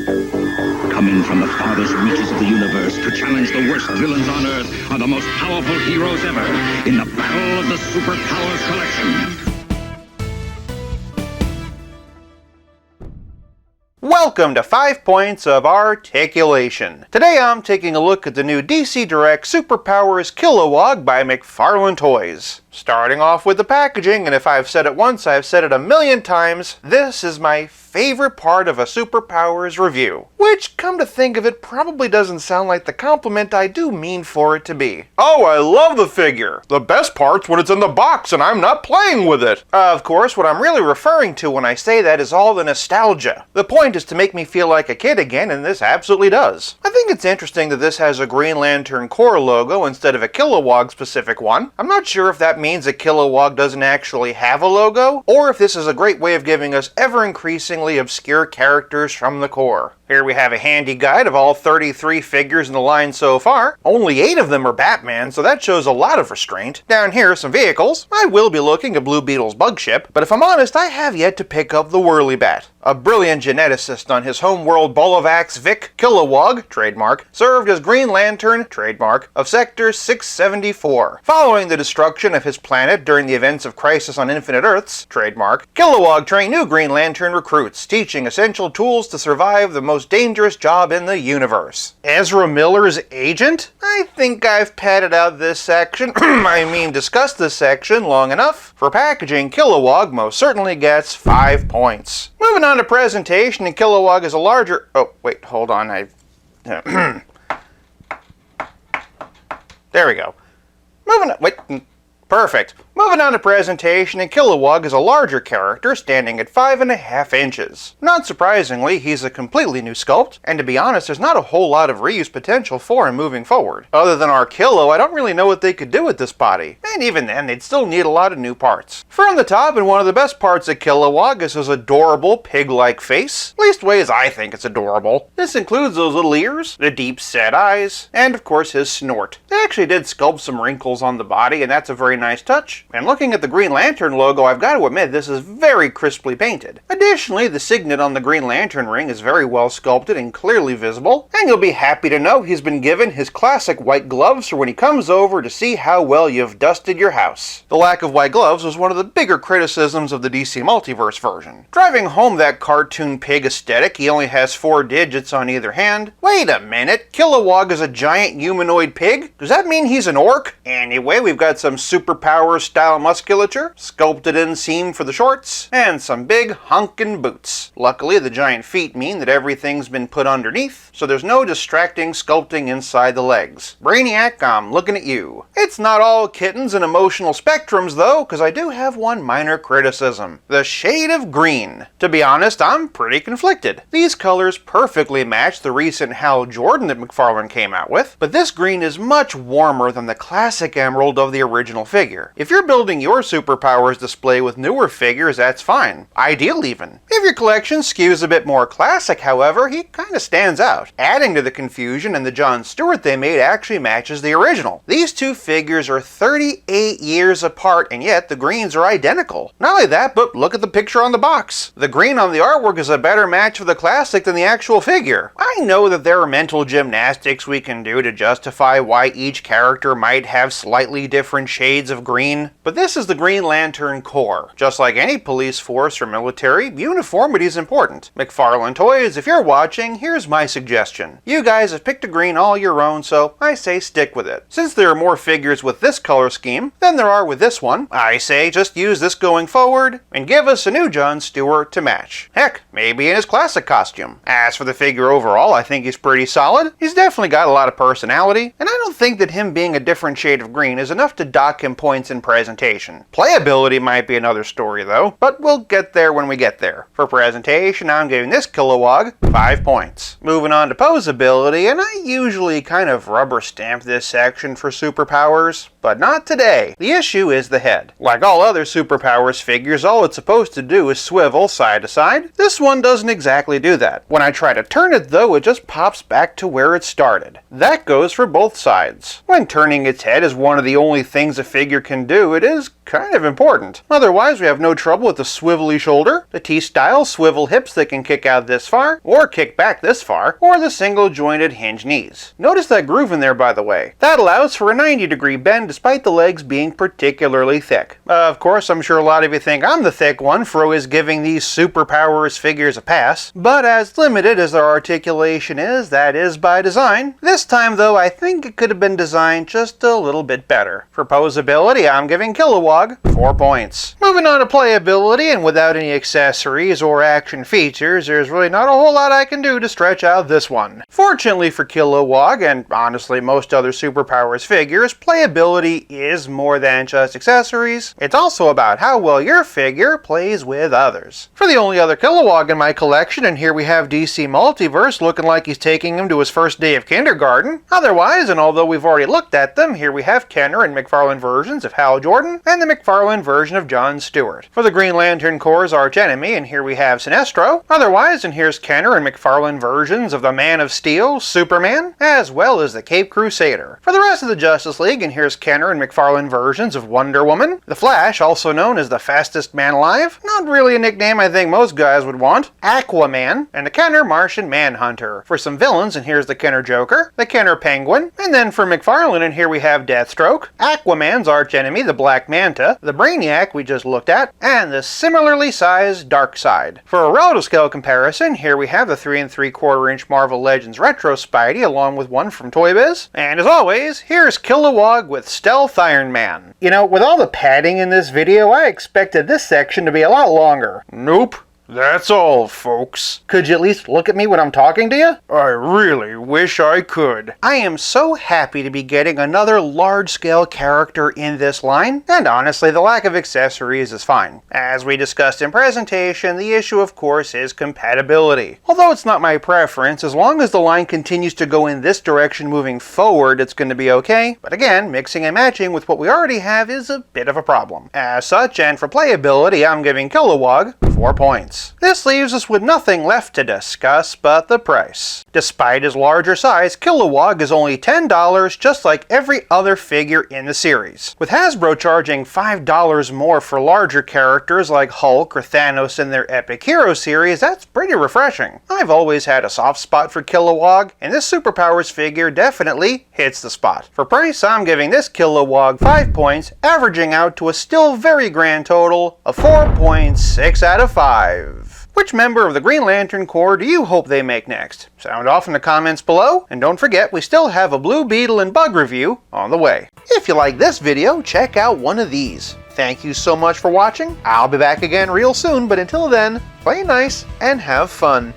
Coming from the farthest reaches of the universe to challenge the worst villains on Earth are the most powerful heroes ever in the battle of the Super Powers Collection. Welcome to 5 Points of Articulation. Today I'm taking a look at the new DC Direct Super Powers Kilowog by McFarlane Toys. Starting off with the packaging, and if I've said it once, I've said it a million times, this is my favorite part of a Super Powers review. Which, come to think of it, probably doesn't sound like the compliment I do mean for it to be. Oh, I love the figure! The best part's when it's in the box and I'm not playing with it! Of course, what I'm really referring to when I say that is all the nostalgia. The point is to make me feel like a kid again, and this absolutely does. I think it's interesting that this has a Green Lantern Corps logo instead of a Kilowog specific one. I'm not sure if that means a Kilowog doesn't actually have a logo, or if this is a great way of giving us ever-increasingly obscure characters from the Corps. Here we have a handy guide of all 33 figures in the line so far. Only 8 of them are Batman, so that shows a lot of restraint. Down here are some vehicles. I will be looking at Blue Beetle's bug ship, but if I'm honest, I have yet to pick up the Whirly Bat. A brilliant geneticist on his homeworld Bolavax Vic Kilowog, trademark, served as Green Lantern, trademark, of Sector 674. Following the destruction of his planet during the events of Crisis on Infinite Earths, trademark, Kilowog trained new Green Lantern recruits, teaching essential tools to survive the most dangerous job in the universe. Ezra Miller's agent? I think I've padded out this section, discussed this section long enough. For packaging, Kilowog most certainly gets 5 points. Moving on to presentation, and Kilowog is a larger... Oh, wait, hold on, there we go. Moving on... Wait, perfect. Moving on to presentation, and Kilowog is a larger character, standing at 5.5 inches. Not surprisingly, he's a completely new sculpt, and to be honest, there's not a whole lot of reuse potential for him moving forward. Other than our Kilo, I don't really know what they could do with this body, and even then, they'd still need a lot of new parts. From the top, and one of the best parts of Kilowog is his adorable pig-like face, at least ways I think it's adorable. This includes those little ears, the deep-set eyes, and of course his snort. They actually did sculpt some wrinkles on the body, and that's a very nice touch. And looking at the Green Lantern logo, I've got to admit this is very crisply painted. Additionally, the signet on the Green Lantern ring is very well sculpted and clearly visible, and you'll be happy to know he's been given his classic white gloves for when he comes over to see how well you've dusted your house. The lack of white gloves was one of the bigger criticisms of the DC Multiverse version. Driving home that cartoon pig aesthetic, he only has 4 digits on either hand. Wait a minute, Kilowog is a giant humanoid pig? Does that mean he's an orc? Anyway, we've got some Super Powers style musculature, sculpted inseam for the shorts, and some big honkin' boots. Luckily, the giant feet mean that everything's been put underneath, so there's no distracting sculpting inside the legs. Brainiac, I'm looking at you. It's not all kittens and emotional spectrums though, because I do have one minor criticism. The shade of green. To be honest, I'm pretty conflicted. These colors perfectly match the recent Hal Jordan that McFarlane came out with, but this green is much warmer than the classic emerald of the original figure. If you're building your superpowers display with newer figures, that's fine. Ideal even. If your collection skews a bit more classic, however, he kinda stands out. Adding to the confusion, and the John Stewart they made actually matches the original. These two figures are 38 years apart, and yet the greens are identical. Not only that, but look at the picture on the box. The green on the artwork is a better match for the classic than the actual figure. I know that there are mental gymnastics we can do to justify why each character might have slightly different shades of green, but this is the Green Lantern Corps. Just like any police force or military, uniformity is important. McFarlane Toys, if you're watching, here's my suggestion. You guys have picked a green all your own, so I say stick with it. Since there are more figures with this color scheme than there are with this one, I say just use this going forward and give us a new John Stewart to match. Heck, maybe in his classic costume. As for the figure overall, I think he's pretty solid. He's definitely got a lot of personality, and I don't think that him being a different shade of green is enough to dock him points in presentation. Playability might be another story though, but we'll get there when we get there. For presentation, I'm giving this Kilowog 5 points. Moving on to posability, and I usually kind of rubber stamp this section for superpowers, but not today. The issue is the head. Like all other superpowers figures, all it's supposed to do is swivel side to side. This one doesn't exactly do that. When I try to turn it though, it just pops back to where it started. That goes for both sides. When turning its head is one of the only things a figure can do, it is kind of important. Otherwise, we have no trouble with the swivelly shoulder, the T-style swivel hips that can kick out this far, or kick back this far, or the single-jointed hinge knees. Notice that groove in there, by the way. That allows for a 90-degree bend despite the legs being particularly thick. Of course, I'm sure a lot of you think I'm the thick one for always giving these Super Powers figures a pass, but as limited as their articulation is, that is by design. This time, though, I think it could have been designed just a little bit better. For posability, I'm giving Kilowog 4 points. Moving on to playability, and without any accessories or action features, there's really not a whole lot I can do to stretch out this one. Fortunately for Kilowog, and honestly most other Super Powers figures, playability is more than just accessories. It's also about how well your figure plays with others. For the only other Kilowog in my collection, and here we have DC Multiverse looking like he's taking him to his first day of kindergarten. Otherwise, and although we've already looked at them, here we have Kenner and McFarlane versions of Hal Jordan, and the McFarlane version of John Stewart. For the Green Lantern Corps' archenemy, and here we have Sinestro. Otherwise, and here's Kenner and McFarlane versions of the Man of Steel, Superman, as well as the Cape Crusader. For the rest of the Justice League, and here's Kenner and McFarlane versions of Wonder Woman, the Flash, also known as the fastest man alive, not really a nickname I think most guys would want, Aquaman, and the Kenner Martian Manhunter. For some villains, and here's the Kenner Joker, the Kenner Penguin, and then for McFarlane, and here we have Deathstroke, Aquaman's archenemy, the Black Manta, the Brainiac we just looked at, and the similarly sized Darkseid. For a relative scale comparison, here we have the 3 3/4 inch Marvel Legends Retro Spidey along with one from Toy Biz. And as always, here's Kilowog with Stealth Iron Man. You know, with all the padding in this video, I expected this section to be a lot longer. Nope. That's all, folks. Could you at least look at me when I'm talking to you? I really wish I could. I am so happy to be getting another large-scale character in this line, and honestly, the lack of accessories is fine. As we discussed in presentation, the issue, of course, is compatibility. Although it's not my preference, as long as the line continues to go in this direction moving forward, it's going to be okay. But again, mixing and matching with what we already have is a bit of a problem. As such, and for playability, I'm giving Kilowog 4 points. This leaves us with nothing left to discuss but the price. Despite his larger size, Kilowog is only $10 just like every other figure in the series. With Hasbro charging $5 more for larger characters like Hulk or Thanos in their Epic Hero series, that's pretty refreshing. I've always had a soft spot for Kilowog, and this Super Powers figure definitely hits the spot. For price, I'm giving this Kilowog 5 points, averaging out to a still very grand total of 4.6 out of 5. Which member of the Green Lantern Corps do you hope they make next? Sound off in the comments below, and don't forget we still have a Blue Beetle and Bug review on the way. If you like this video, check out one of these. Thank you so much for watching. I'll be back again real soon, but until then, play nice and have fun.